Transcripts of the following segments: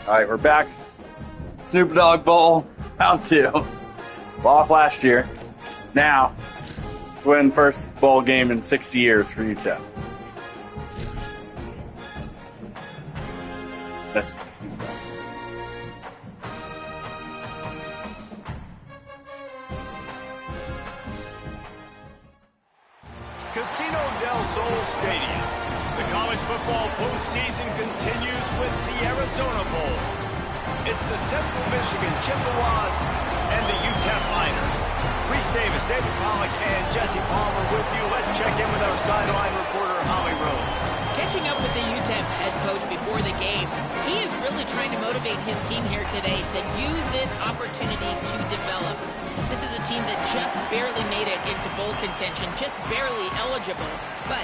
All right, we're back. Snoop Dogg Bowl, round 2. Lost last year. Now, win first bowl game in 60 years for UTEP. This is Snoop Dogg. Casino del Sol Stadium. The college football postseason continues with the Arizona Bowl. It's the Central Michigan Chippewas and the UTEP Miners. Reese Davis, David Pollack, and Jesse Palmer with you. Let's check in with our sideline reporter, Holly Rose. Catching up with the UTEP head coach before the game, he is really trying to motivate his team here today to use this opportunity to develop. This is a team that just barely made it into bowl contention, just barely eligible. But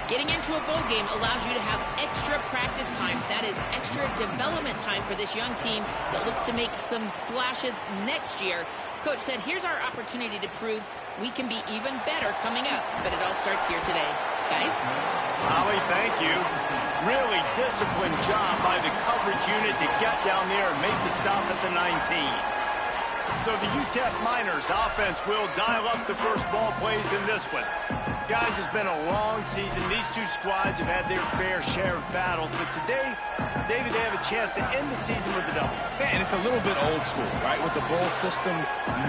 getting into a bowl game allows you to have extra practice time. That is extra development time for this young team that looks to make some splashes next year. Coach said, here's our opportunity to prove we can be even better coming up. But it all starts here today. Guys? Holly, thank you. Really disciplined job by the coverage unit to get down there and make the stop at the 19. So the UTEP Miners offense will dial up the first ball plays in this one. Guys, it's been a long season. These two squads have had their fair share of battles, but today, David, they have a chance to end the season with a W. Man, it's a little bit old school, right? With the bowl system,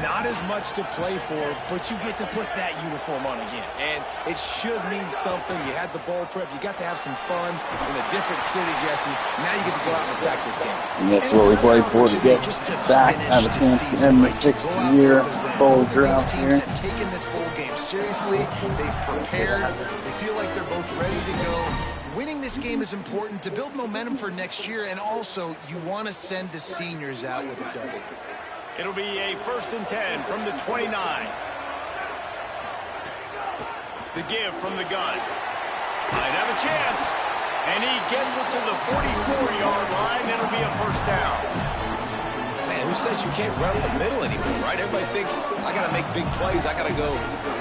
not as much to play for, but you get to put that uniform on again. And it should mean something. You had the bowl prep. You got to have some fun in a different city, Jesse. Now you get to go out and attack this game. And this is what we played for to get back, have a chance to end the 60-year bowl drought here. Taking this bowl game seriously, they've prepared, they feel like they're both ready to go. Winning this game is important to build momentum for next year, and also you want to send the seniors out with a W. It'll be a 1st and 10 from the 29. The give from the gun. Might have a chance. And he gets it to the 44-yard line. It'll be a 1st down. Man, who says you can't run up the middle anymore, right? Everybody thinks, I got to make big plays. I got to go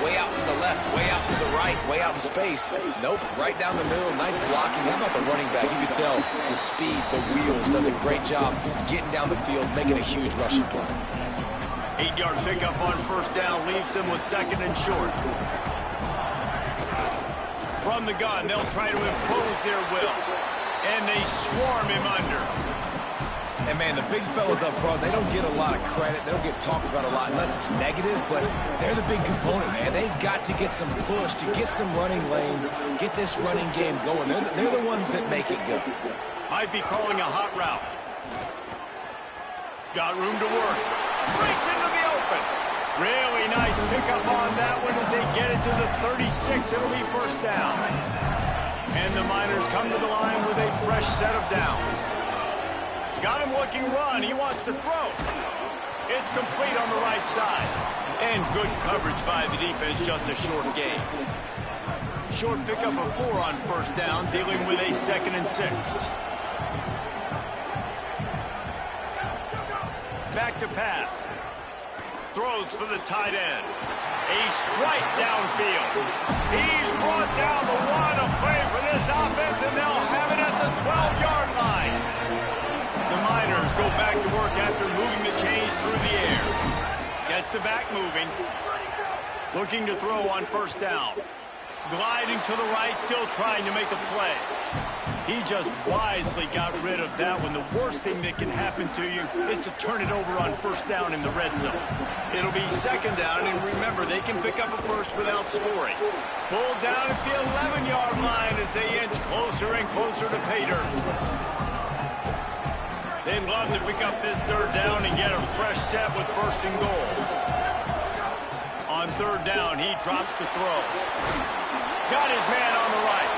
way out to the left, way out to the right, way out in space. Nope, right down the middle, nice blocking. How about the running back? You can tell the speed, the wheels, does a great job getting down the field, making a huge rushing play. 8-yard pickup on 1st down leaves them with 2nd and short. From the gun, they'll try to impose their will. And they swarm him under. And, man, the big fellas up front, they don't get a lot of credit. They don't get talked about a lot unless it's negative, but they're the big component, man. They've got to get some push, to get some running lanes, get this running game going. They're the ones that make it go. Might be calling a hot route. Got room to work. Breaks into the open. Really nice pickup on that one as they get it to the 36. It'll be 1st down. And the Miners come to the line with a fresh set of downs. Got him looking run. He wants to throw. It's complete on the right side. And good coverage by the defense. Just a short gain. Short pickup of 4 on 1st down, dealing with a 2nd and 6. Back to pass. Throws for the tight end. A strike downfield. He's brought down the one. A play for this offense, and they'll have it at the 12-yard line. The Miners go back to work after moving the chains through the air. Gets the back moving. Looking to throw on 1st down. Gliding to the right, still trying to make a play. He just wisely got rid of that one. The worst thing that can happen to you is to turn it over on 1st down in the red zone. It'll be 2nd down, and remember, they can pick up a 1st without scoring. Pulled down at the 11-yard line as they inch closer and closer to pay dirt. They'd love to pick up this 3rd down and get a fresh set with 1st and goal. On 3rd down, he drops to throw. Got his man on the right.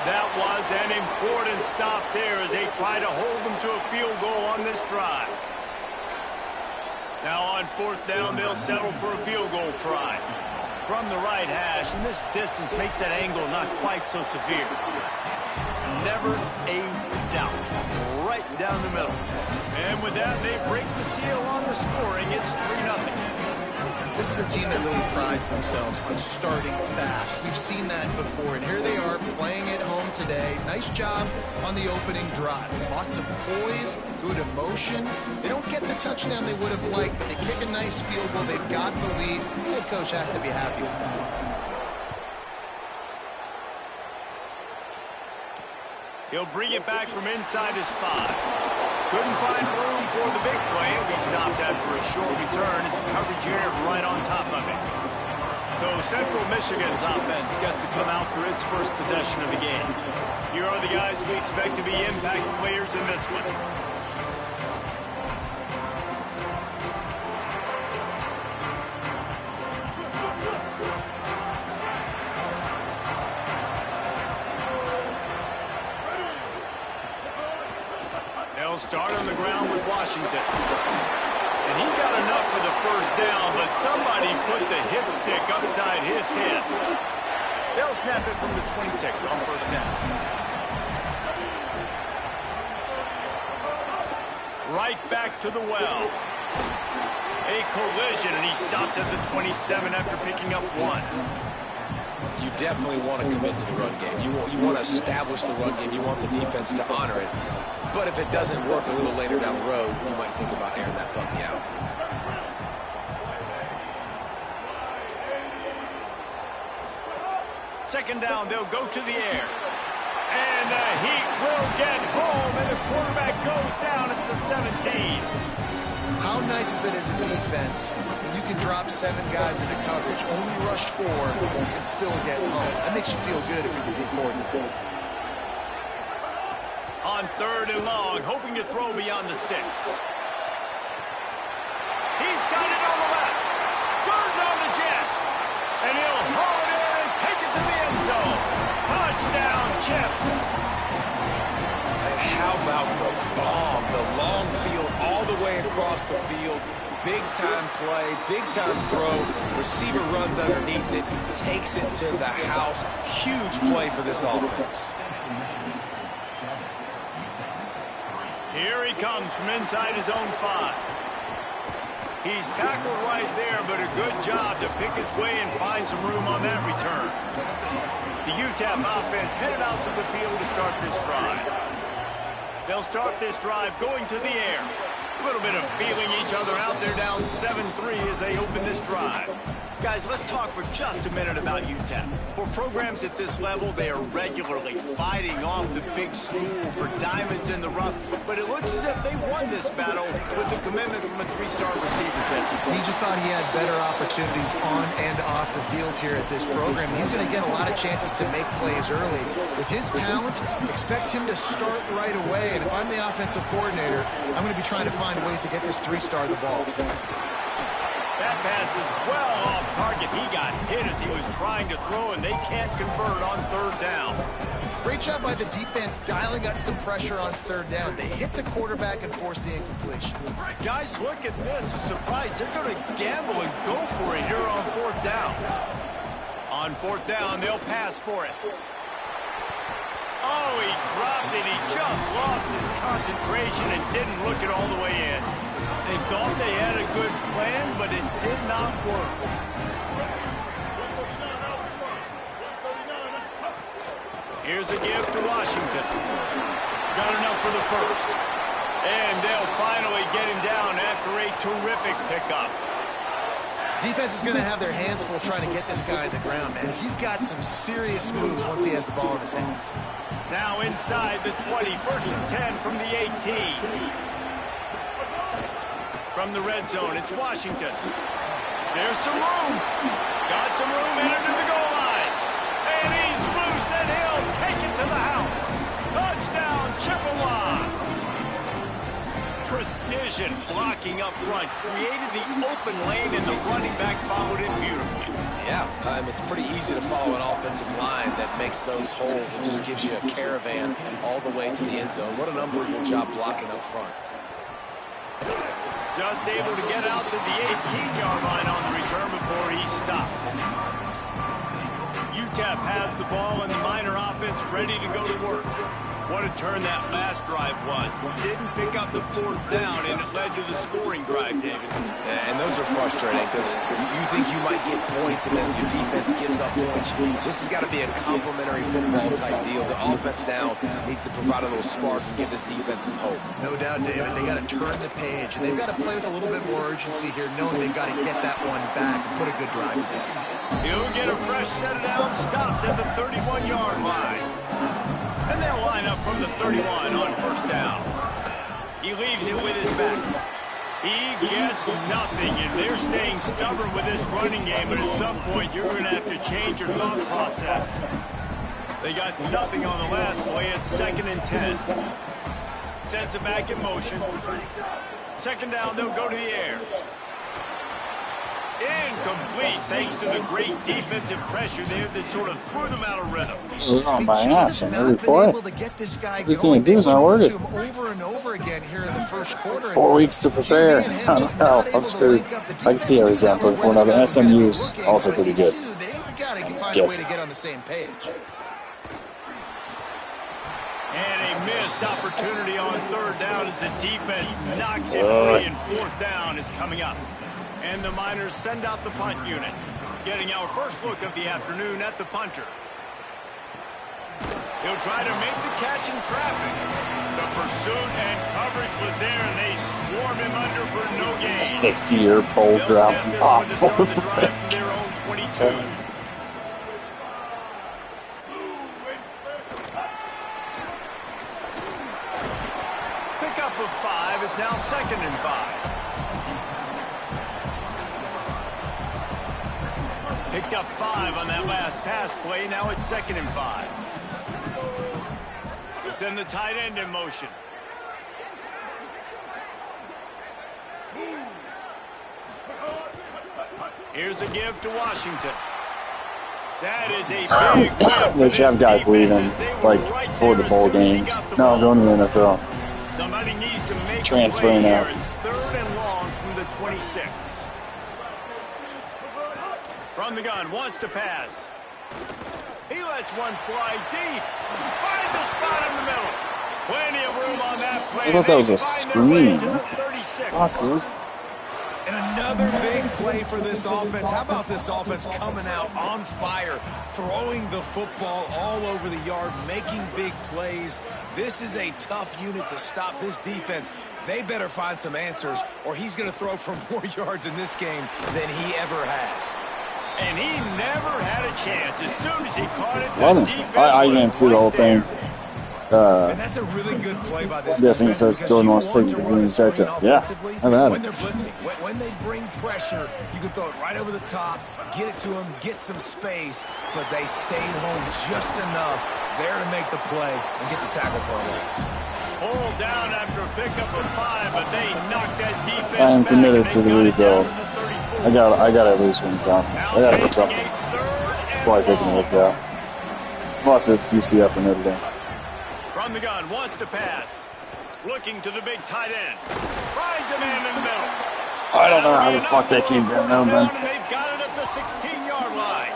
That was an important stop there as they try to hold them to a field goal on this drive. Now on 4th down, they'll settle for a field goal try. From the right hash, and this distance makes that angle not quite so severe. Never a doubt. Right down the middle. And with that, they break the seal on the scoring. It's 3-0. This is a team that really prides themselves on starting fast. We've seen that before, and here they are playing at home today. Nice job on the opening drive. Lots of poise, good emotion. They don't get the touchdown they would have liked, but they kick a nice field goal. They've got the lead. The head coach has to be happy with that. He'll bring it back from inside his 5. Couldn't find room for the big play. He stopped after a short return. It's coverage here right on top of it. So Central Michigan's offense gets to come out for its first possession of the game. Here are the guys we expect to be impact players in this one. They'll start on the ground with Washington. And he got enough for the first down, but somebody put the hit stick upside his head. They'll snap it from the 26 on first down. Right back to the well. A collision, and he stopped at the 27 after picking up 1. You definitely want to commit to the run game. You want to establish the run game. You want the defense to honor it. But if it doesn't work a little later down the road, you might think about airing that puppy out. Second down, they'll go to the air. And the Heat will get home, and the quarterback goes down at the 17. How nice is it as a defense? You can drop 7 guys into coverage, only rush 4, and still get home. That makes you feel good if you're the D coordinator. On 3rd and long, hoping to throw beyond the sticks. He's got it on the left. Turns on the Jets. And he'll haul it in and take it to the end zone. Touchdown, Chips. And how about the bomb? The long field all the way across the field. Big-time play, big-time throw. Receiver runs underneath it, takes it to the house. Huge play for this offense. Here he comes from inside his own 5. He's tackled right there, but a good job to pick his way and find some room on that return. The UTEP offense headed out to the field to start this drive. They'll start this drive going to the air. A little bit of feeling each other out there, down 7-3 as they open this drive. Guys, let's talk for just a minute about UTEP. For programs at this level, they are regularly fighting off the big school for diamonds in the rough, but it looks as if they won this battle with the commitment from a 3-star receiver, Jesse. He just thought he had better opportunities on and off the field here at this program. He's going to get a lot of chances to make plays early. With his talent, expect him to start right away, and if I'm the offensive coordinator, I'm going to be trying to find ways to get this 3-star the ball. That pass is well off target. He got hit as he was trying to throw, and they can't convert on 3rd down. Great job by the defense dialing up some pressure on 3rd down. They hit the quarterback and force the incompletion. Guys, look at this. I'm surprised they're going to gamble and go for it here on 4th down. On 4th down, they'll pass for it. Oh, he dropped it. He just lost his concentration and didn't look it all the way in. They thought they had a good plan, but it did not work. Here's a give to Washington. Got enough for the first. And they'll finally get him down after a terrific pickup. Defense is going to have their hands full trying to get this guy on the ground, man. He's got some serious moves once he has the ball in his hands. Now inside the 20, 1st and 10 from the 18. From the red zone, it's Washington. There's some room. Got some room headed to the goal line. And he's loose, and he'll take it to the house. Touchdown, Chippewa. Precision blocking up front. Created the open lane, and the running back followed it beautifully. Yeah, it's pretty easy to follow an offensive line that makes those holes and just gives you a caravan all the way to the end zone. What an unbelievable job blocking up front. Just able to get out to the 18-yard line on the return before he stopped. UTEP has the ball, and the Miner offense ready to go to work. What a turn that last drive was. Didn't pick up the fourth down, and it led to the scoring drive, David. Yeah, and those are frustrating because you think you might get points and then your defense gives up points. This has got to be a complementary football type deal. The offense now needs to provide a little spark and give this defense some hope. No doubt, David. They got to turn the page, and they've got to play with a little bit more urgency here, knowing they've got to get that one back and put a good drive together. He'll get a fresh set it down, stopped at the 31-yard line. And they'll line up from the 31 on first down. He leaves it with his back. He gets nothing, and they're staying stubborn with this running game, but at some point you're going to have to change your thought process. They got nothing on the last play. It's 2nd and 10. Sends it back in motion. 2nd down, they'll go to the air. Incomplete, thanks to the great defensive pressure there that sort of threw them out of rhythm. On my ass on every play. You can't do is not worth it. Over and over again here in the first quarter. 4 weeks to prepare. I'm screwed. I can see how he's down for one of the SMU's also pretty good. They've got to find a way to get on the same page. And a missed opportunity on 3rd down as the defense knocks it free, and 4th down is coming up. And the Miners send out the punt unit. Getting our first look of the afternoon at the punter. He'll try to make the catch in traffic. The pursuit and coverage was there, and they swarm him under for no gain. A 60-year bowl drought's impossible. From their own 22. Pickup of 5. It's now 2nd and 5. Picked up 5 on that last pass play. Now it's 2nd and 5. To send the tight end in motion. Here's a give to Washington. That is a big win. They should have guys leaving, like, for the bowl games. No, going to the NFL. Somebody needs to make Transferring out. It's 3rd and long from the 26. From the gun, wants to pass. He lets one fly deep. Finds a spot in the middle. Plenty of room on that play. I thought that was a screen. Fuck, And another big play for this offense. How about this offense coming out on fire, throwing the football all over the yard, making big plays. This is a tough unit to stop this defense. They better find some answers, or he's going to throw for more yards in this game than he ever has. And he never had a chance. As soon as he caught it, the defense I can't see the whole thing. And that's a really good play by this. Guessing it says Jordan wants to take the green sector. Yeah, I've had when they're blitzing, when they bring pressure, you can throw it right over the top, get it to them, get some space, but they stayed home just enough there to make the play and get the tackle for a loss. Pulled down after a pickup of 5, but they knocked that defense I am back, committed and to the rebuild. I got at least one confidence. I got to put something before I take a look out. Plus, it's UCF and Notre Dame. From the gun, wants to pass. Looking to the big tight end. Finds a man in the middle. I don't know how the fuck they came down now, man. And they've got it at the 16-yard line.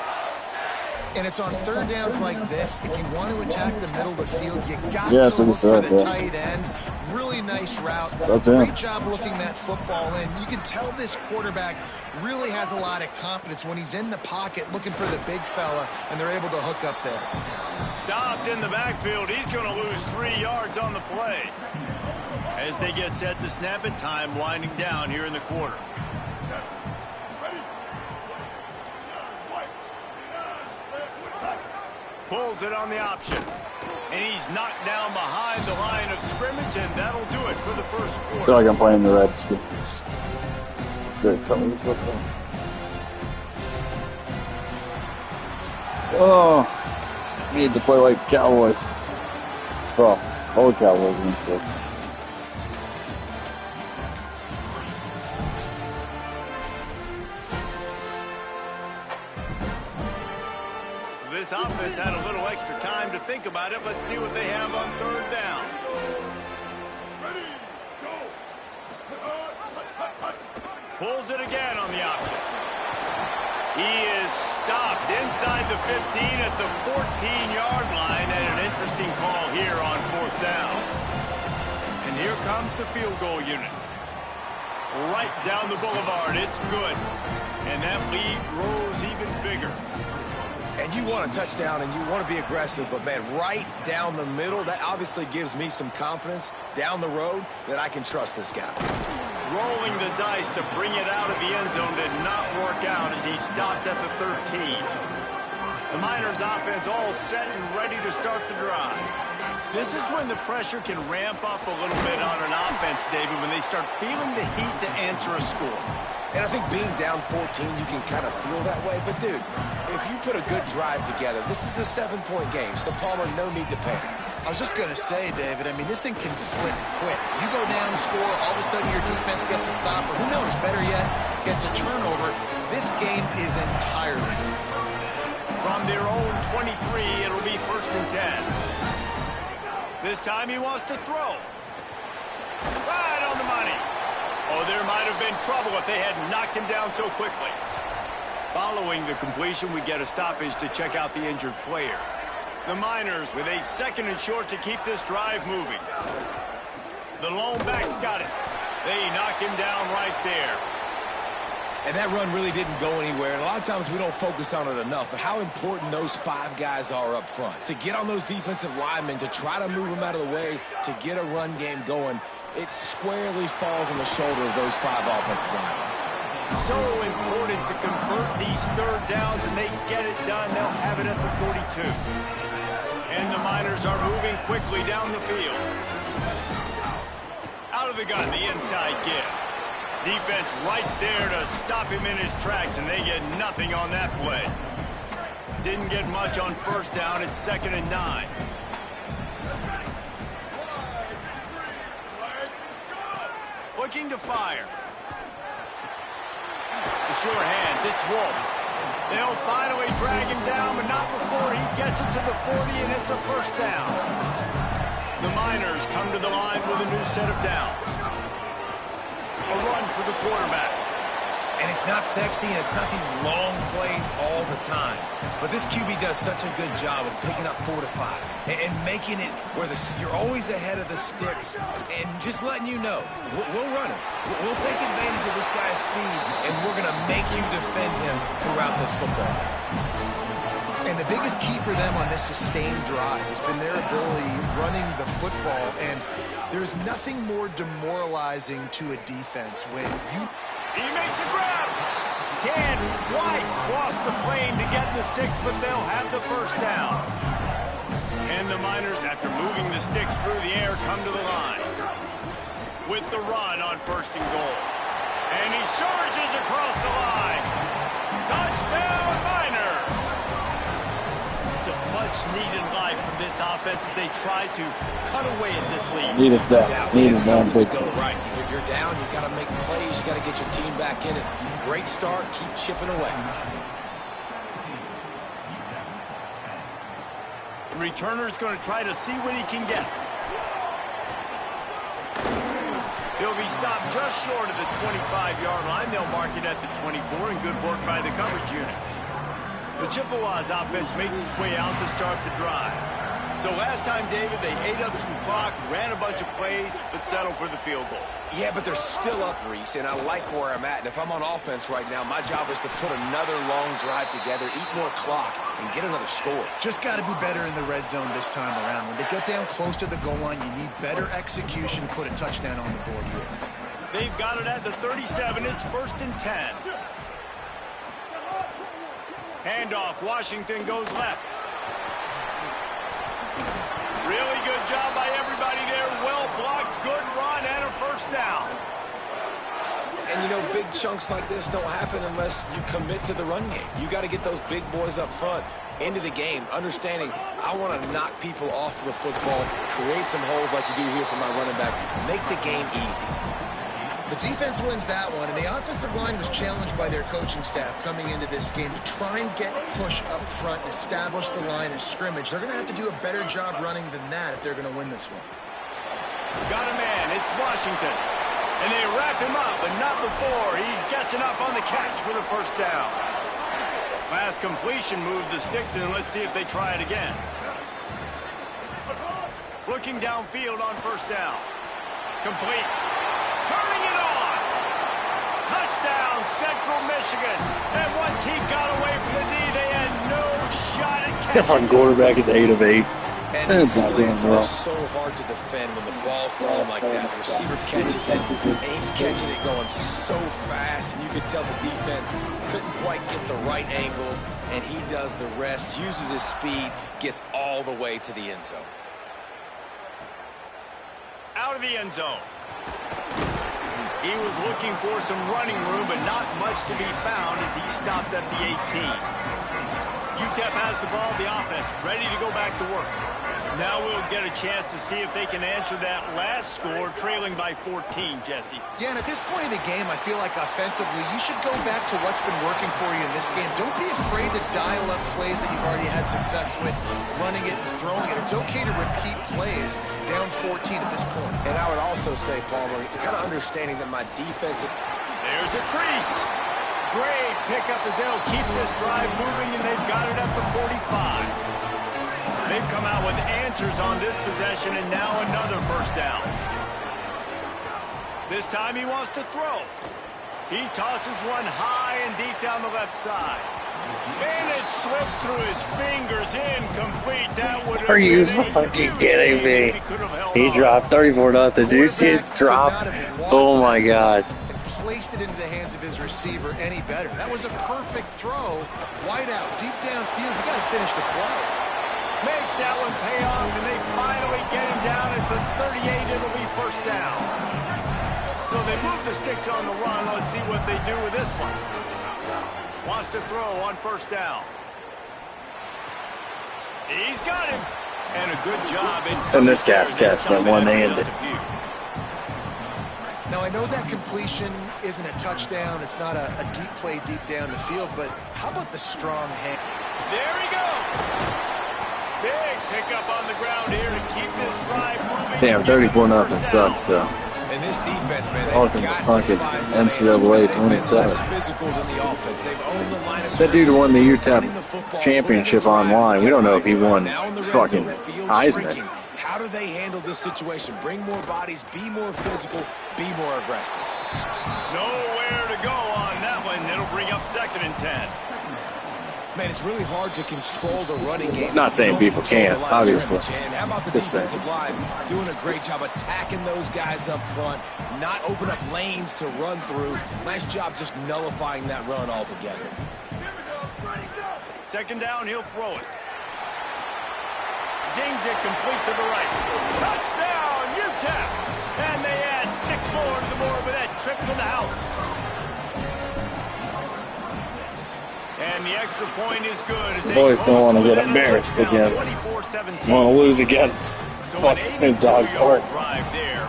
And it's on 3rd downs like this. If you want to attack the middle of the field, you got to look for the tight end. Really nice route. Great job looking that football in. You can tell this quarterback really has a lot of confidence when he's in the pocket looking for the big fella, and they're able to hook up there. Stopped in the backfield. He's going to lose 3 yards on the play. As they get set to snap it, time winding down here in the quarter. Pulls it on the option. And he's knocked down behind the line of scrimmage, and that'll do it for the first quarter. I feel like I'm playing the Redskins. Good. Oh, need to play like Cowboys. Well, old Cowboys against this. This offense had a little extra time to think about it. Let's see what they have on 3rd down. Ready, go. Pulls it again on the option. He is stopped inside the 15 at the 14-yard line, and an interesting call here on 4th down. And here comes the field goal unit. Right down the boulevard, it's good. And that lead grows even bigger. And you want a touchdown and you want to be aggressive, but, man, right down the middle, that obviously gives me some confidence down the road that I can trust this guy. Rolling the dice to bring it out of the end zone did not work out as he stopped at the 13. The Miners offense all set and ready to start the drive. This is when the pressure can ramp up a little bit on an offense, David, when they start feeling the heat to answer a score. And I think being down 14, you can kind of feel that way. But, dude, if you put a good drive together, this is a 7-point game. So, Palmer, no need to panic. I was just going to say, David, I mean, this thing can flip quick. You go down, score, all of a sudden your defense gets a stop, or who knows, better yet, gets a turnover. This game is entirely different. From their own 23, it'll be 1st and 10. This time he wants to throw. Right on the money. Oh, there might have been trouble if they had knocked him down so quickly. Following the completion, we get a stoppage to check out the injured player. The Miners with a 2nd and short to keep this drive moving. The lone back's got it. They knock him down right there. And that run really didn't go anywhere. And a lot of times we don't focus on it enough, but how important those 5 guys are up front. To get on those defensive linemen, to try to move them out of the way, to get a run game going, it squarely falls on the shoulder of those 5 offensive linemen. So important to convert these 3rd downs, and they get it done. They'll have it at the 42. And the Miners are moving quickly down the field. Out of the gun, the inside give. Defense right there to stop him in his tracks, and they get nothing on that play. Didn't get much on 1st down. It's 2nd and 9. Looking to fire. The sure hands, it's Wolf. They'll finally drag him down, but not before he gets it to the 40, and it's a 1st down. The Miners come to the line with a new set of downs. A run for the quarterback. And it's not sexy, and it's not these long plays all the time. But this QB does such a good job of picking up 4 to 5 and making it where you're always ahead of the sticks and just letting you know, we'll run it. We'll take advantage of this guy's speed, and we're going to make you defend him throughout this football game. And the biggest key for them on this sustained drive has been their ability running the football. And there's nothing more demoralizing to a defense when you... He makes a grab. Can White cross the plane to get the 6, but they'll have the 1st down. And the Miners, after moving the sticks through the air, come to the line. With the run on 1st and goal. And he surges across the line. Touchdown, Miners! It's a much-needed life from this offense as they try to cut away at this lead. Needed that. Needed that big Go time. right. You're down. You got to make plays. You got to get your team back in it. Great start. Keep chipping away. The returner's going to try to see what he can get. He'll be stopped just short of the 25-yard line. They'll mark it at the 24, and good work by the coverage unit. The Chippewas offense makes its way out to start the drive. So last time, David, they ate up some clock, ran a bunch of plays, but settled for the field goal. Yeah, but they're still up, Reese, and I like where I'm at. And if I'm on offense right now, my job is to put another long drive together, eat more clock, and get another score. Just got to be better in the red zone this time around. When they get down close to the goal line, you need better execution to put a touchdown on the board here. They've got it at the 37. It's 1st and 10. Handoff. Washington goes left. Really good job by everybody there. Well blocked, good run, and a 1st down. And, you know, big chunks like this don't happen unless you commit to the run game. You got to get those big boys up front into the game, understanding I want to knock people off the football, create some holes like you do here for my running back, make the game easy. The defense wins that one, and the offensive line was challenged by their coaching staff coming into this game to try and get push up front and establish the line of scrimmage. They're going to have to do a better job running than that if they're going to win this one. Got a man. It's Washington. And they wrap him up, but not before he gets enough on the catch for the 1st down. Last completion moved the sticks, and let's see if they try it again. Looking downfield on first down. Complete. Turning it on. Touchdown, Central Michigan. And once he got away from the knee, they had no shot at catching Our him. quarterback is 8 of 8. And That's these not slants damn are well. so hard to defend when the ball's thrown like that. The receiver catches it, and he's catching it going so fast, and you can tell the defense couldn't quite get the right angles, and he does the rest, uses his speed, gets all the way to the end zone. Out of the end zone. He was looking for some running room, but not much to be found as he stopped at the 18. UTEP has the ball, the offense, ready to go back to work. Now we'll get a chance to see if they can answer that last score, trailing by 14, Jesse. Yeah, and at this point in the game, I feel like offensively, you should go back to what's been working for you in this game. Don't be afraid to dial up plays that you've already had success with, running it and throwing it. It's okay to repeat plays down 14 at this point. And I would also say, Palmer, kind of understanding that my defense... There's a crease. Great pickup as they'll keep this drive moving, and they've got it at the 45. They've come out with answers on this possession, and now another first down. This time he wants to throw. He tosses one high and deep down the left side. And it slips through his fingers, incomplete. That would have Are you been a fucking huge kidding lead me? if he could have held He on. dropped 34-0. Juiciest drop. Oh my God. And placed it into the hands of his receiver any better. That was a perfect throw. Wide out, deep downfield. You got to finish the play. Makes that one pay off, and they finally get him down at the 38. It'll be first down. So they move the sticks on the run. Let's see what they do with this one. Wants to throw on first down. He's got him. And a good job. And this cat's catching it one-handed. Now, I know that completion isn't a touchdown. It's not a deep play deep down the field, but how about the strong hand? There he goes. Big pickup on the ground here to keep this drive moving. Damn, 34-0 sucks, though. And this defense, man, Talking they've to got fucking to find some NCAA answers. They've been 27. less physical than the offense. They've owned the line of That dude won the running the UTEP football championship for every drive online. We don't know if he won now in the red fucking zone, field Heisman. shrinking. How do they handle this situation? Bring more bodies, be more physical, be more aggressive. Nowhere to go on that one. It'll bring up 2nd and 10. Man, it's really hard to control the running game. Not saying people can't, obviously. How about the Just saying. defensive line doing a great job attacking those guys up front, not open up lanes to run through. Nice job just nullifying that run altogether. 2nd down, he'll throw it. Zings it complete to the right. Touchdown, UTEP! And they add 6 more to the board with that trip to the house. And the extra point is good. As they Boys don't close want to to get within a embarrassed touchdown, again. 24-17. Want to lose against So fuck an Snoop Dogg 82-yard Park. drive there.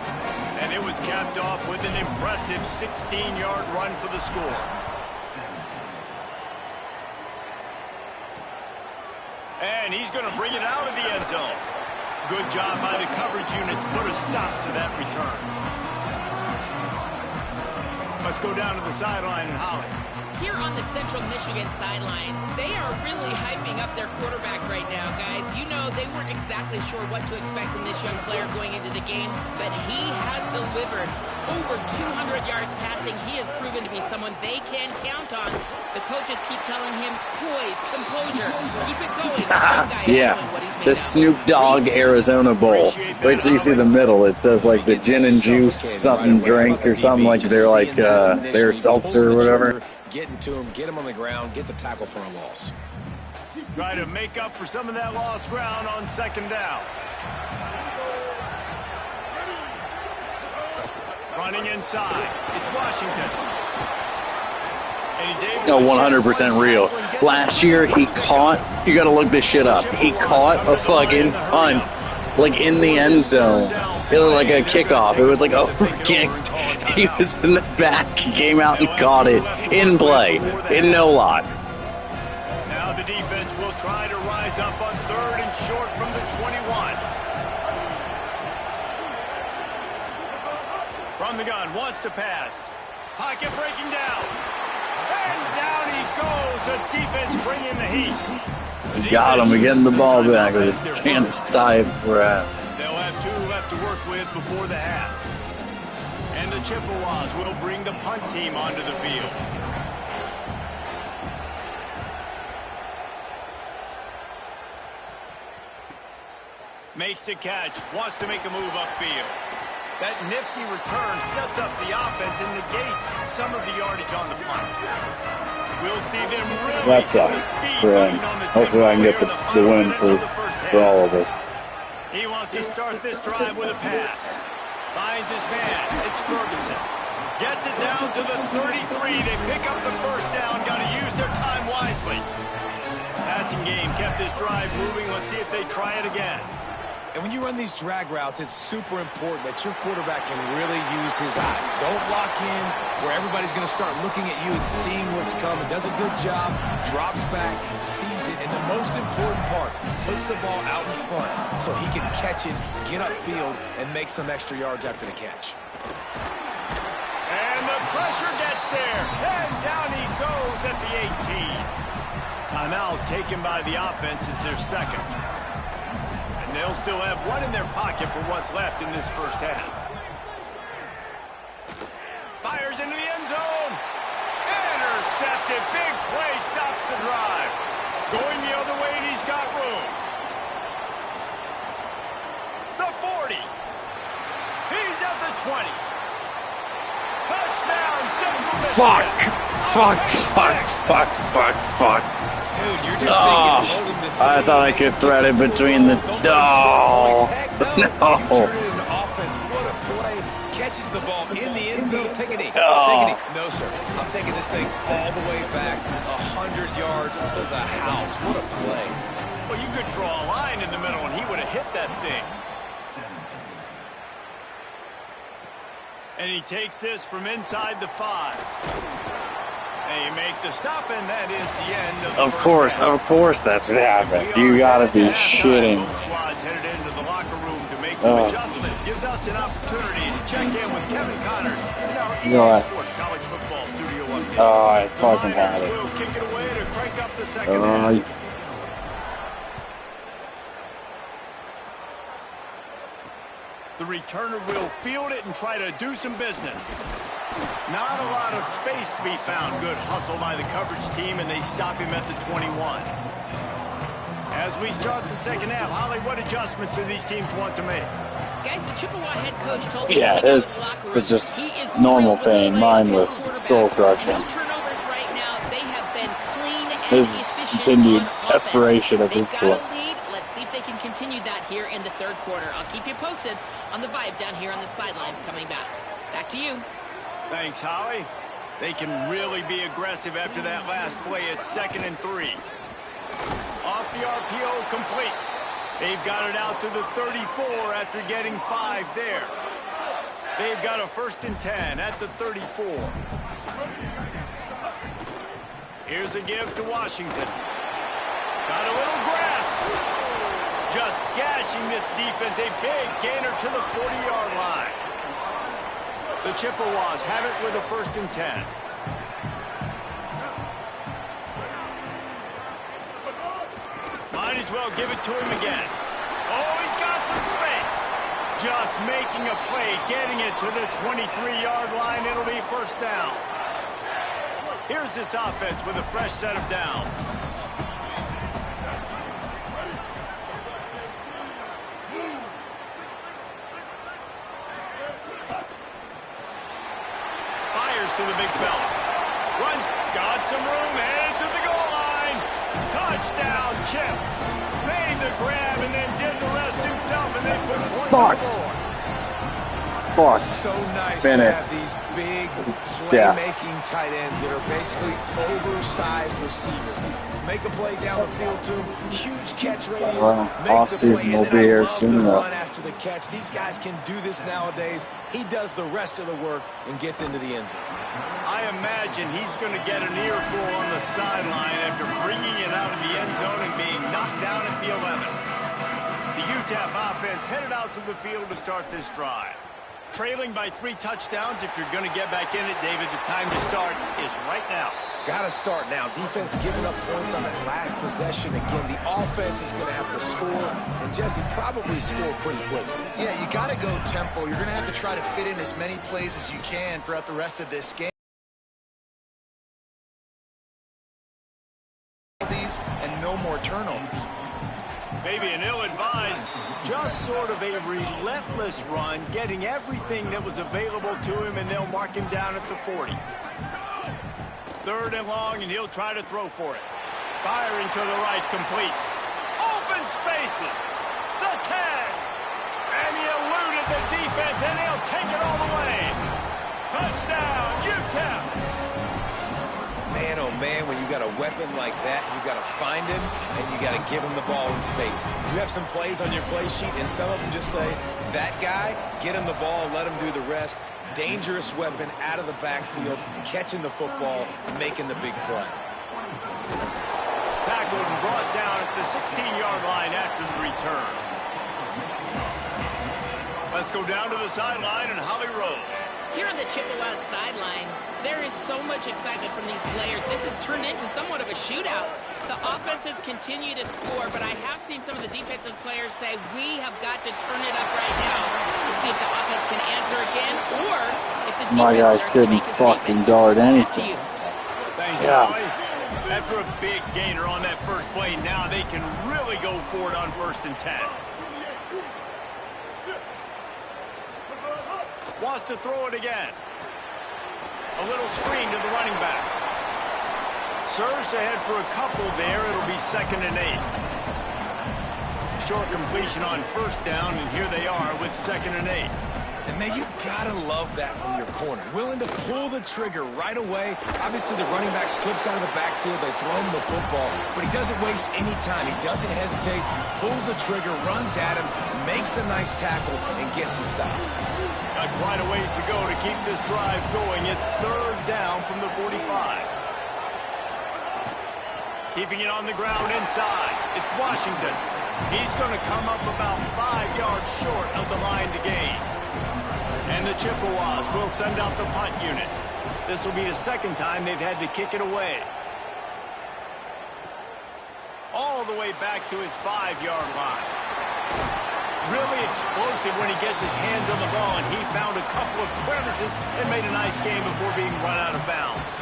And it was capped off with an impressive 16-yard run for the score. And he's going to bring it out of the end zone. Good job by the coverage unit to put a stop to that return. Let's go down to the sideline and Holly. Here on the Central Michigan sidelines, they are really hyping up their quarterback right now, guys. You know, they weren't exactly sure what to expect from this young player going into the game, but he has delivered over 200 yards passing. He has proven to be someone they can count on. The coaches keep telling him, poise, composure, keep it going. This young guy is showing what he's made The of. Snoop Dogg Arizona Bowl. Wait till you see the middle. It says like the gin and juice something drink or something like they're like their seltzer or whatever. Getting to him, get him on the ground, get the tackle for a loss. Try to make up for some of that lost ground on 2nd down. Running inside. It's Washington. And he's able No, to 100% real. Last year he caught. You got to look this shit up. He caught a fucking punt like in the end zone. It was like a kickoff. It was like overkicked. He was in the back. He came out and caught it in play. In no lot. Now the defense will try to rise up on 3rd and short from the 21. From the gun, wants to pass. Pocket breaking down. And down he goes. The defense bringing the heat. Got him. We're getting the ball back with a chance to tie it for half. They'll have 2 left to work with before the half. And the Chippewas will bring the punt team onto the field. Makes the catch, wants to make a move upfield. That nifty return sets up the offense and negates some of the yardage on the punt. We'll see them really. That sucks for him. Hopefully I can get the win for all of us. He wants to start this drive with a pass. Finds his man. It's Ferguson. Gets it down to the 33. They pick up the first down. Got to use their time wisely. Passing game kept this drive moving. Let's see if they try it again. And when you run these drag routes, it's super important that your quarterback can really use his eyes. Don't lock in where everybody's going to start looking at you and seeing what's coming. Does a good job, drops back, sees it, and the most important part, puts the ball out in front so he can catch it, get upfield, and make some extra yards after the catch. And the pressure gets there. And down he goes at the 18. Timeout taken by the offense is their second. They'll still have 1 in their pocket for what's left in this first half. Fires into the end zone. Intercepted. Big play stops the drive. Going the other way, and he's got room. The 40. He's at the 20. Touchdown, Central Michigan. Fuck. Dude, you're just thinking, hold him to 3. I thought I could thread it between the... No. No. Turn it into offense. What a play. Catches the ball in the end zone. Take a knee. Take a knee. No, sir. I'm taking this thing all the way back 100 yards to the house. What a play. Well, you could draw a line in the middle, and he would have hit that thing. And he takes this from inside the 5. They make the stop, and that is the end of the Of course that's what happened. You gotta be shitting. Both squads headed into the locker room to make some adjustments. Gives us an opportunity to check in with Kevin Connors in our EA Sports College Football Studio update. Oh, I fucking had it. We'll kick it away to crank up the second half. The returner will field it and try to do some business. Not a lot of space to be found. Good hustle by the coverage team, and they stop him at the 21. As we start the second half, Holly, what adjustments do these teams want to make? Guys, the Chippewa head coach told me it's just normal pain. Mine was soul crushing. No turnovers right now. They have been clean and His efficient continued on desperation of offense. his They've got play. a lead. Let's see if they can continue that here in the third quarter. I'll keep you posted on the vibe down here on the sidelines coming back. Back to you. Thanks, Holly. They can really be aggressive after that last play. It's 2nd and 3. Off the RPO, complete. They've got it out to the 34 after getting 5 there. They've got a 1st and 10 at the 34. Here's a give to Washington. Got a little grass. Just gashing this defense. A big gainer to the 40-yard line. The Chippewas have it with a 1st and 10. Might as well give it to him again. Oh, he's got some space. Just making a play, getting it to the 23-yard line. It'll be 1st down. Here's this offense with a fresh set of downs. To the big fella. Runs, got some room, headed to the goal line. Touchdown, Chips. Made the grab and then did the rest himself, and they put points on the board. So nice to have these big playmaking tight ends that are basically oversized receivers. Make a play down the field to him. Huge catch radius. Off-season will be here soon enough. Run after the catch. These guys can do this nowadays. He does the rest of the work and gets into the end zone. I imagine he's going to get an earful on the sideline after bringing it out of the end zone and being knocked down at the 11. The UTEP offense headed out to the field to start this drive. Trailing by 3 touchdowns. If you're going to get back in it, David, the time to start is right now. Got to start now. Defense giving up points on that last possession. Again, the offense is going to have to score, and Jesse probably score pretty quickly. Yeah, you got to go tempo. You're going to have to try to fit in as many plays as you can throughout the rest of this game. And no more turnovers. Maybe an ill-advised, just sort of a relentless run, getting everything that was available to him, and they'll mark him down at the 40. 3rd and long, and he'll try to throw for it. Firing to the right, complete. Open spaces. The 10. And he eluded the defense, and he'll take it all the way. Touchdown, UTEP. Man, oh man, when you got a weapon like that, you got to find him, and you got to give him the ball in space. You have some plays on your play sheet, and some of them just say, that guy, get him the ball, let him do the rest. Dangerous weapon out of the backfield, catching the football, making the big play. Tackled and brought down at the 16-yard line after the return. Let's go down to the sideline and Holly Rowe. Here on the Chippewas sideline, there is so much excitement from these players. This has turned into somewhat of a shootout. The offenses continue to score, but I have seen some of the defensive players say, we have got to turn it up right now to see if the offense can answer again, or if the defense My guys couldn't fucking guard anything. Thanks, Yeah. Howie. After a big gainer on that first play, now they can really go for it on 1st and 10. Wants to throw it again. A little screen to the running back. Surged ahead for a couple there. It'll be 2nd and 8. Short completion on 1st down, and here they are with 2nd and 8. And man, you gotta love that from your corner. Willing to pull the trigger right away. Obviously, the running back slips out of the backfield. They throw him the football, but he doesn't waste any time. He doesn't hesitate, pulls the trigger, runs at him, makes the nice tackle, and gets the stop. Got quite a ways to go to keep this drive going. It's 3rd down from the 45. Keeping it on the ground inside. It's Washington. He's going to come up about 5 yards short of the line to gain. And the Chippewas will send out the punt unit. This will be the 2nd time they've had to kick it away. All the way back to his 5-yard line. Really explosive when he gets his hands on the ball, and he found a couple of crevices and made a nice game before being run out of bounds.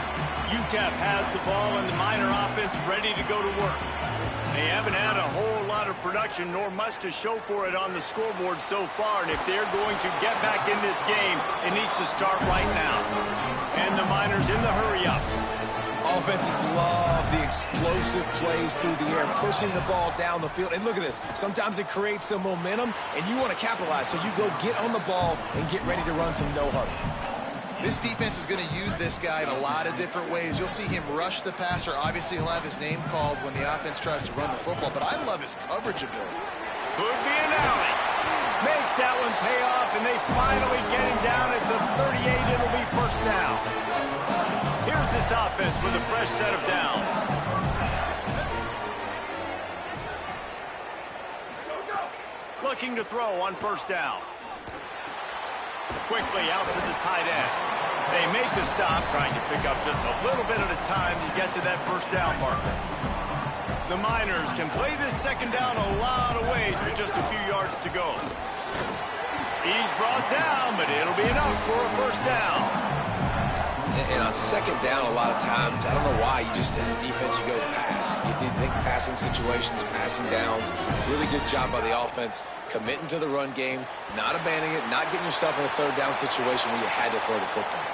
UTEP has the ball, and the Miner offense ready to go to work. They haven't had a whole lot of production, nor much to show for it on the scoreboard so far, and if they're going to get back in this game, it needs to start right now. And the Miners in the hurry-up. Offenses love the explosive plays through the air, pushing the ball down the field. And look at this. Sometimes it creates some momentum, and you want to capitalize. So you go get on the ball and get ready to run some no-huddle. This defense is going to use this guy in a lot of different ways. You'll see him rush the passer. Obviously, he'll have his name called when the offense tries to run the football, but I love his coverage ability. Could be an alley. Makes that one pay off, and they finally get him down at the 38. It'll be 1st down. Here's this offense with a fresh set of downs. Looking to throw on 1st down. Quickly out to the tight end. They make the stop, trying to pick up just a little bit at a time to get to that 1st down marker. The Miners can play this 2nd down a lot of ways with just a few yards to go. He's brought down, but it'll be enough for a 1st down. And on 2nd down, a lot of times, I don't know why, you just, as a defense, you go pass. You think passing situations, passing downs. Really good job by the offense, committing to the run game, not abandoning it, not getting yourself in a 3rd down situation where you had to throw the football.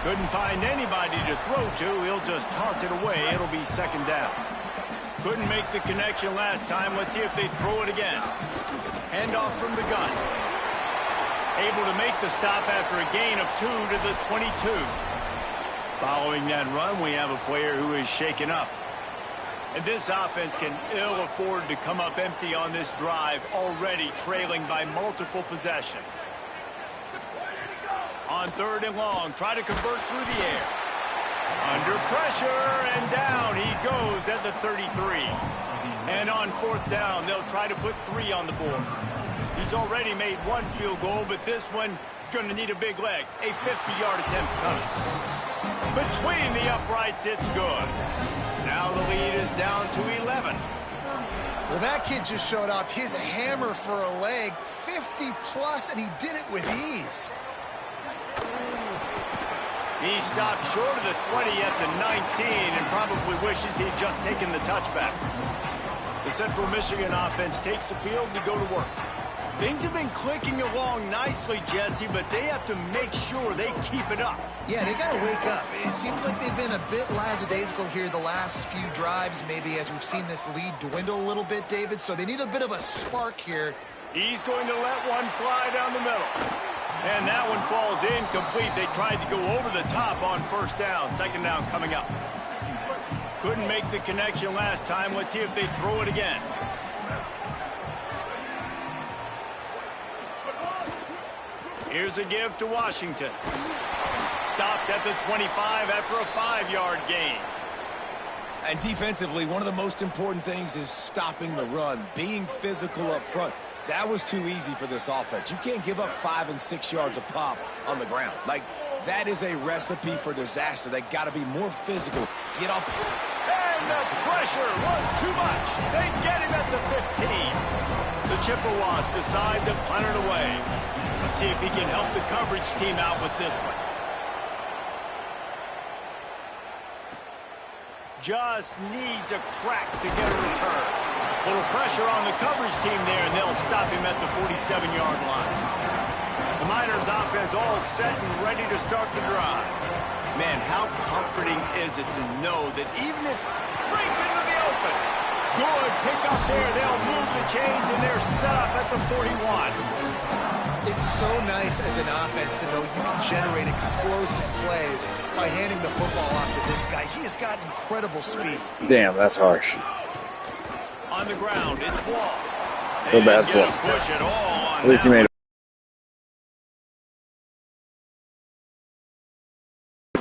Couldn't find anybody to throw to. He'll just toss it away. It'll be 2nd down. Couldn't make the connection last time. Let's see if they throw it again. Handoff from the gun. Able to make the stop after a gain of 2 to the 22. Following that run, we have a player who is shaken up. And this offense can ill afford to come up empty on this drive, already trailing by multiple possessions. On 3rd and long, try to convert through the air. Under pressure, and down he goes at the 33. And on 4th down, they'll try to put 3 on the board. He's already made 1 field goal, but this one He's going to need a big leg. A 50-yard attempt coming. Between the uprights, it's good. Now the lead is down to 11. Well, that kid just showed off his hammer for a leg, 50-plus, and he did it with ease. He stopped short of the 20 at the 19 and probably wishes he'd just taken the touchback. The Central Michigan offense takes the field to go to work. Things have been clicking along nicely, Jesse, but they have to make sure they keep it up. Yeah, they got to wake up. It seems like they've been a bit lackadaisical here the last few drives, maybe as we've seen this lead dwindle a little bit, David. So they need a bit of a spark here. He's going to let one fly down the middle. And that one falls incomplete. They tried to go over the top on first down. Second down coming up. Couldn't make the connection last time. Let's see if they throw it again. Here's a give to Washington. Stopped at the 25 after a 5-yard gain. And defensively, one of the most important things is stopping the run, being physical up front. That was too easy for this offense. You can't give up 5 and 6 yards a pop on the ground. Like, that is a recipe for disaster. They got to be more physical. Get off. And the pressure was too much. They get him at the 15. The Chippewas decide to punt it away. Let's see if he can help the coverage team out with this one. Just needs a crack to get a return. Little pressure on the coverage team there, and they'll stop him at the 47-yard line. The Miners offense all set and ready to start the drive. Man, how comforting is it to know that even if breaks into the open, good pick up there. They'll move the chains, and they're set up at the 41. It's so nice as an offense to know you can generate explosive plays by handing the football off to this guy. He has got incredible speed. Damn, that's harsh. On the ground, it's Wall. Feel bad for him. Push at all on At least he made it.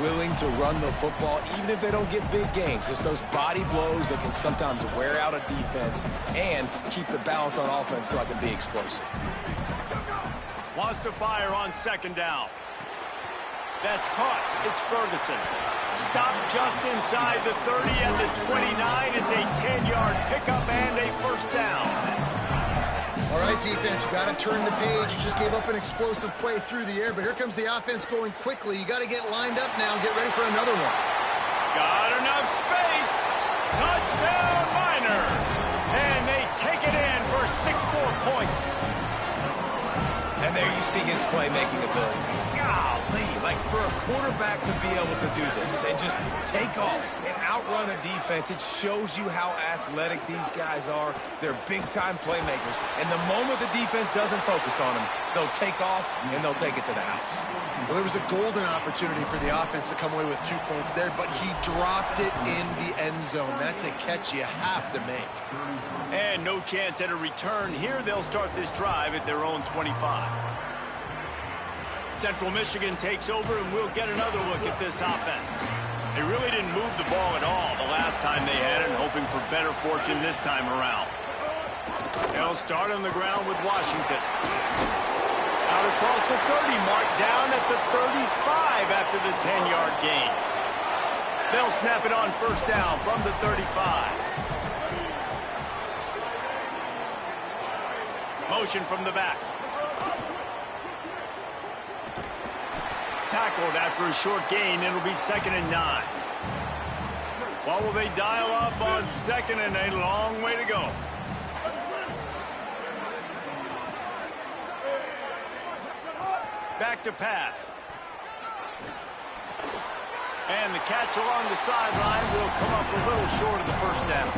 Willing to run the football, even if they don't get big gains. Just those body blows that can sometimes wear out a defense and keep the balance on offense so I can be explosive. Wants to fire on second down. That's caught. It's Ferguson. Stopped just inside the 30 and the 29. It's a 10-yard pickup and a first down. All right, defense, you got to turn the page. You just gave up an explosive play through the air, but here comes the offense going quickly. You got to get lined up now and get ready for another one. Got enough space. Touchdown, Miners. And they take it in for 6 more points. And there you see his playmaking ability. Golly, like for a quarterback to be able to do this and just take off and outrun a defense, it shows you how athletic these guys are. They're big-time playmakers. And the moment the defense doesn't focus on them, they'll take off and they'll take it to the house. Well, there was a golden opportunity for the offense to come away with 2 points there, but he dropped it in the end zone. That's a catch you have to make. And no chance at a return here. They'll start this drive at their own 25. Central Michigan takes over, and we'll get another look at this offense. They really didn't move the ball at all the last time they had it, hoping for better fortune this time around. They'll start on the ground with Washington. Out across the 30 mark, down at the 35 after the 10-yard gain. They'll snap it on first down from the 35. Motion from the back. Tackled after a short gain. It'll be 2nd and 9. What will they dial up on 2nd and a long way to go? Back to pass. And the catch along the sideline will come up a little short of the first down.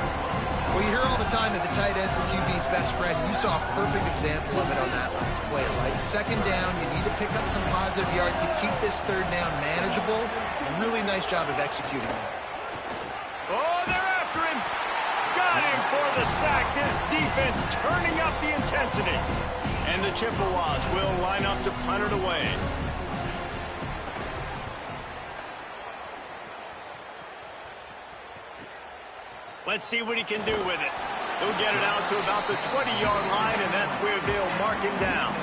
Well, you hear all the time that the tight end's the QB's best friend. You saw a perfect example of it on that last play, right? 2nd down, you need to pick up some positive yards to keep this 3rd down manageable. Really nice job of executing that. Oh, they're after him. Got him for the sack. This defense turning up the intensity. And the Chippewas will line up to punt it away. Let's see what he can do with it. He'll get it out to about the 20-yard line, and that's where they'll mark him down.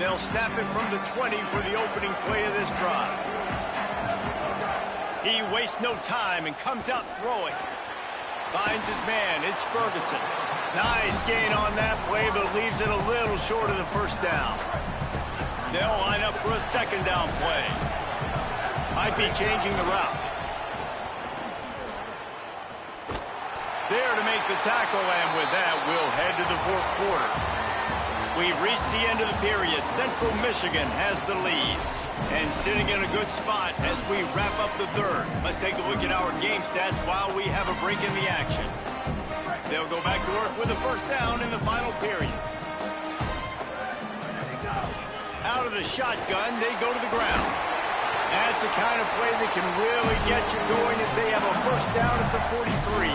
They'll snap it from the 20 for the opening play of this drive. He wastes no time and comes out throwing. Finds his man. It's Ferguson. Nice gain on that play, but leaves it a little short of the first down. They'll line up for a second down play. Might be changing the route. There to make the tackle, and with that, we'll head to the fourth quarter. We've reached the end of the period. Central Michigan has the lead. And sitting in a good spot as we wrap up the third. Let's take a look at our game stats while we have a break in the action. They'll go back to work with a first down in the final period. Out of the shotgun, they go to the ground. That's the kind of play that can really get you going as they have a first down at the 43.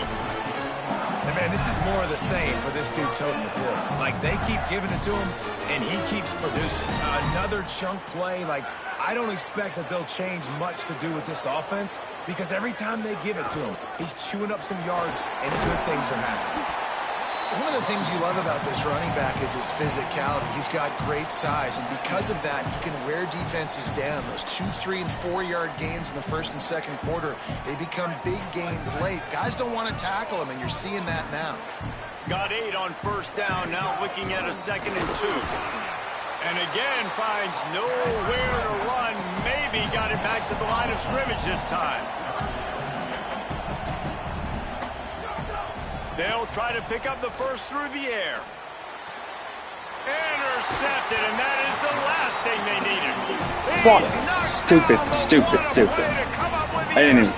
And man, this is more of the same for this dude toting the pill. Like, they keep giving it to him, and he keeps producing. Another chunk play. Like, I don't expect that they'll change much to do with this offense, because every time they give it to him, he's chewing up some yards, and good things are happening. One of the things you love about this running back is his physicality. He's got great size, and because of that, he can wear defenses down. Those 2, 3, and 4-yard gains in the first and second quarter, they become big gains late. Guys don't want to tackle him, and you're seeing that now. Got 8 on first down, now looking at a 2nd and 2. And again, finds nowhere to run. Maybe got it back to the line of scrimmage this time. They'll try to pick up the first through the air. Intercepted, and that is the last thing they needed. Fuck. Stupid. I didn't even...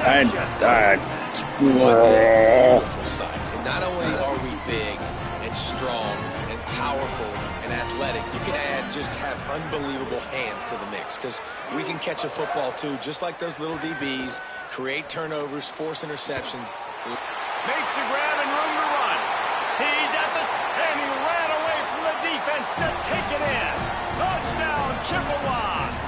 Beautiful sight. And not only are we big and strong and powerful and athletic, you can just have unbelievable hands to the mix, because we can catch a football too, just like those little DBs, create turnovers, force interceptions. Makes a grab and room to run. He's at the... And he ran away from the defense to take it in. Touchdown, Chippewas.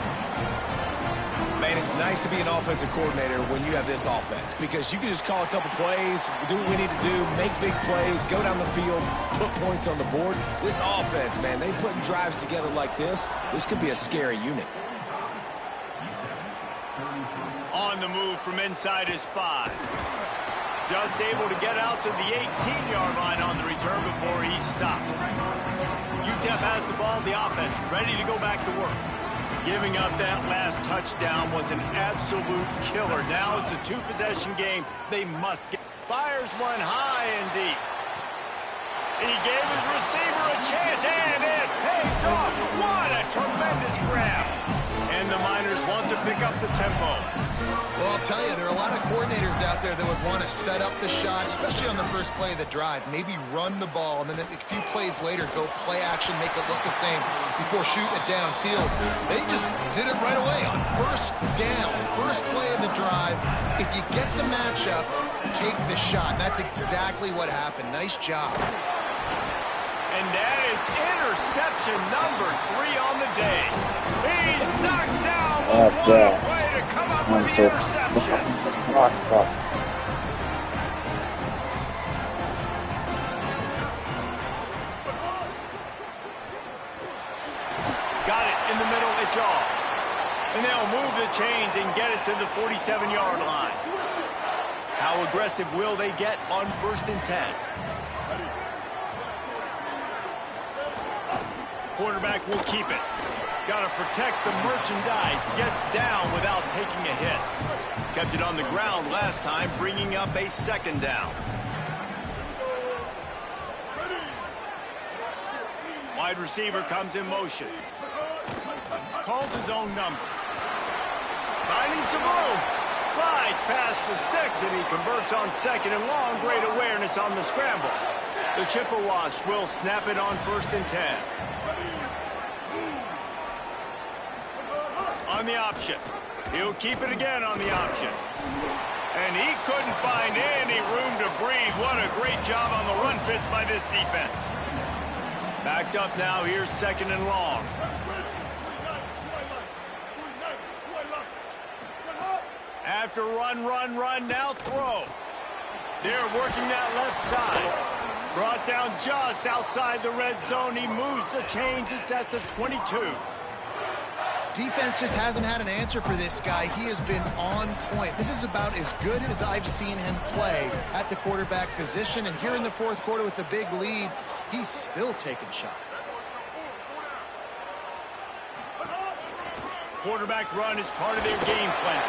Man, it's nice to be an offensive coordinator when you have this offense, because you can just call a couple plays, do what we need to do, make big plays, go down the field, put points on the board. This offense, man, they putting drives together like this could be a scary unit. On the move from inside his 5. Just able to get out to the 18-yard line on the return before he stopped. UTEP has the ball, the offense ready to go back to work. Giving up that last touchdown was an absolute killer. Now it's a 2-possession game. They must get... Fires one high and deep. He gave his receiver a chance, and it pays off. What a tremendous grab. And the Miners want to pick up the tempo. Well, I'll tell you, there are a lot of coordinators out there that would want to set up the shot, especially on the first play of the drive, maybe run the ball, and then a few plays later go play action, make it look the same before shooting it downfield. They just did it right away on first down, first play of the drive. If you get the matchup, take the shot. That's exactly what happened. Nice job. And that is interception number 3 on the day. He's knocked down. That's What a play to come up with the interception. Fuck. Got it in the middle. It's off. And they'll move the chains and get it to the 47-yard line. How aggressive will they get on 1st and 10? Quarterback will keep it. Got to protect the merchandise. Gets down without taking a hit. Kept it on the ground last time, bringing up a 2nd down. Wide receiver comes in motion. Calls his own number. Finding some room. Slides past the sticks, and he converts on 2nd and long. Great awareness on the scramble. The Chippewas will snap it on 1st and 10. On the option. He'll keep it again on the option. And he couldn't find any room to breathe. What a great job on the run fits by this defense. Backed up now. Here's 2nd and long. After run, now throw. They're working that left side. Brought down just outside the red zone. He moves the chains. It's at the 22. Defense just hasn't had an answer for this guy. He has been on point. This is about as good as I've seen him play at the quarterback position. And here in the fourth quarter with a big lead, he's still taking shots. Quarterback run is part of their game plan.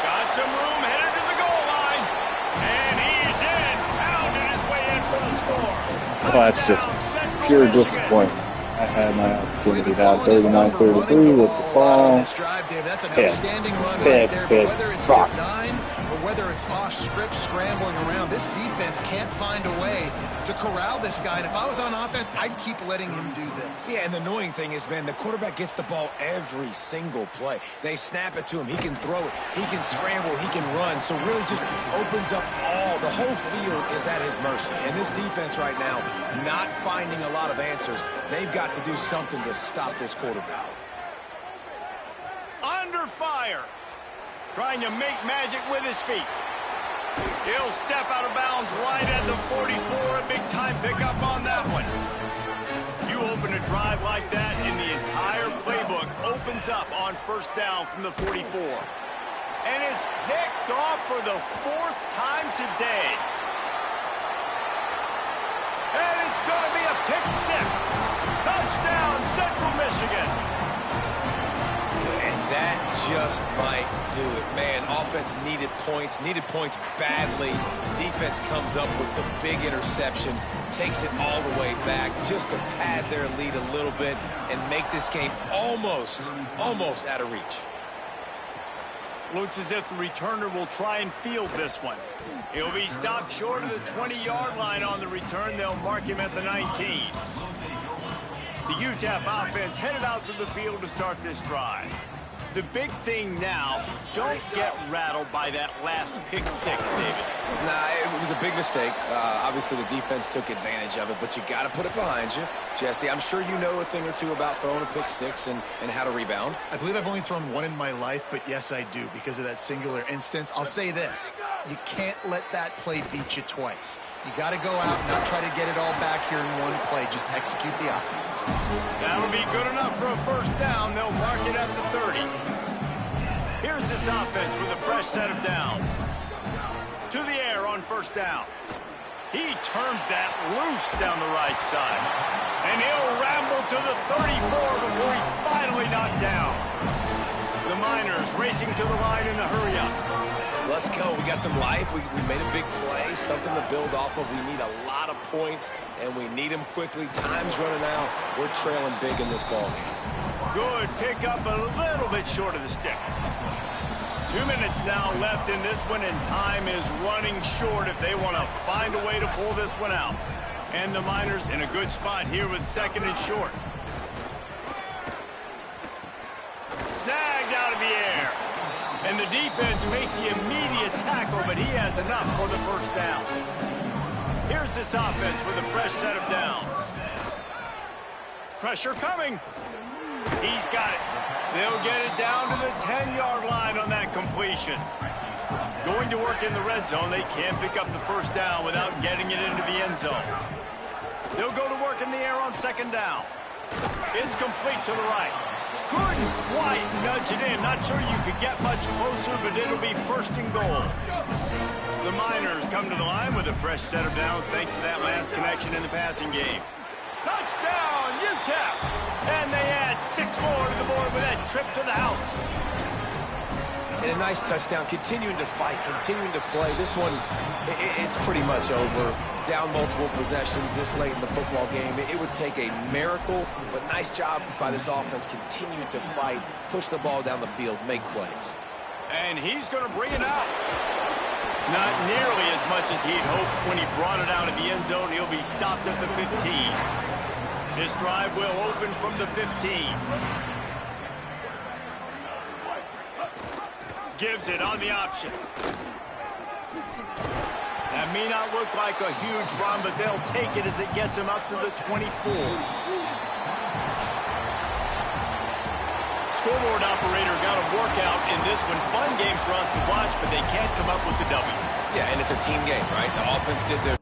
Got some room, headed to the goal line. And he's in, pounding his way in for the score. Oh, that's just pure disappointment. I had my opportunity to have 39-33 with the ball. That's an outstanding run right there. But whether it's designed or whether it's off script scrambling around, this defense can't find a way to corral this guy. And if I was on offense, I'd keep letting him do this. Yeah, and the annoying thing is, man, the quarterback gets the ball every single play. They snap it to him. He can throw it. He can scramble. He can run. So really just opens up the whole field is at his mercy. And this defense right now, not finding a lot of answers. They've got to do something to stop this quarterback. Under fire. Trying to make magic with his feet. He'll step out of bounds right at the 44. A big-time pickup on that one. You open a drive like that, and the entire playbook opens up on first down from the 44. And it's picked off for the fourth time today. And it's going to be a pick six. Touchdown, Central Michigan. And that just might do it. Man, offense needed points badly. Defense comes up with the big interception, takes it all the way back just to pad their lead a little bit and make this game almost out of reach. Looks as if the returner will try and field this one. He'll be stopped short of the 20-yard line on the return. They'll mark him at the 19. The UTEP offense headed out to the field to start this drive. The big thing now, don't get rattled by that last pick six, David. Nah, it was a big mistake. Obviously, the defense took advantage of it, but you got to put it behind you. Jesse, I'm sure you know a thing or two about throwing a pick six and how to rebound. I believe I've only thrown one in my life, but yes, I do because of that singular instance. I'll say this. You can't let that play beat you twice. You got to go out and not try to get it all back here in one play. Just execute the offense. That'll be good enough for a first down. They'll mark it at the 30. Here's this offense with a fresh set of downs. To the air on first down. He turns that loose down the right side. And he'll ramble to the 34 before he's finally knocked down. The Miners racing to the line in a hurry up. Let's go. We got some life. We made a big play, something to build off of. We need a lot of points, and we need them quickly. Time's running out. We're trailing big in this ballgame. Good pickup, a little bit short of the sticks. 2 minutes now left in this one, and time is running short if they want to find a way to pull this one out. And the Miners in a good spot here with second and short. Snagged out of the air. And the defense makes the immediate tackle, but he has enough for the first down. Here's this offense with a fresh set of downs. Pressure coming. He's got it. They'll get it down to the 10-yard line on that completion. Going to work in the red zone. They can't pick up the first down without getting it into the end zone. They'll go to work in the air on second down. It's complete to the right. Couldn't quite nudge it in. Not sure you could get much closer, but it'll be first and goal. The Miners come to the line with a fresh set of downs thanks to that last connection in the passing game. Touchdown, UTEP! And they add 6 more to the board with that trip to the house. And a nice touchdown, continuing to fight, continuing to play. This one, it's pretty much over. Down multiple possessions this late in the football game. It would take a miracle, but nice job by this offense continuing to fight, push the ball down the field, make plays. And he's going to bring it out. Not nearly as much as he'd hoped when he brought it out of the end zone. He'll be stopped at the 15. This drive will open from the 15. Gives it on the option. That may not look like a huge run, but they'll take it as it gets them up to the 24. Scoreboard operator got a workout in this one. Fun game for us to watch, but they can't come up with the W. Yeah, and it's a team game, right? The offense did their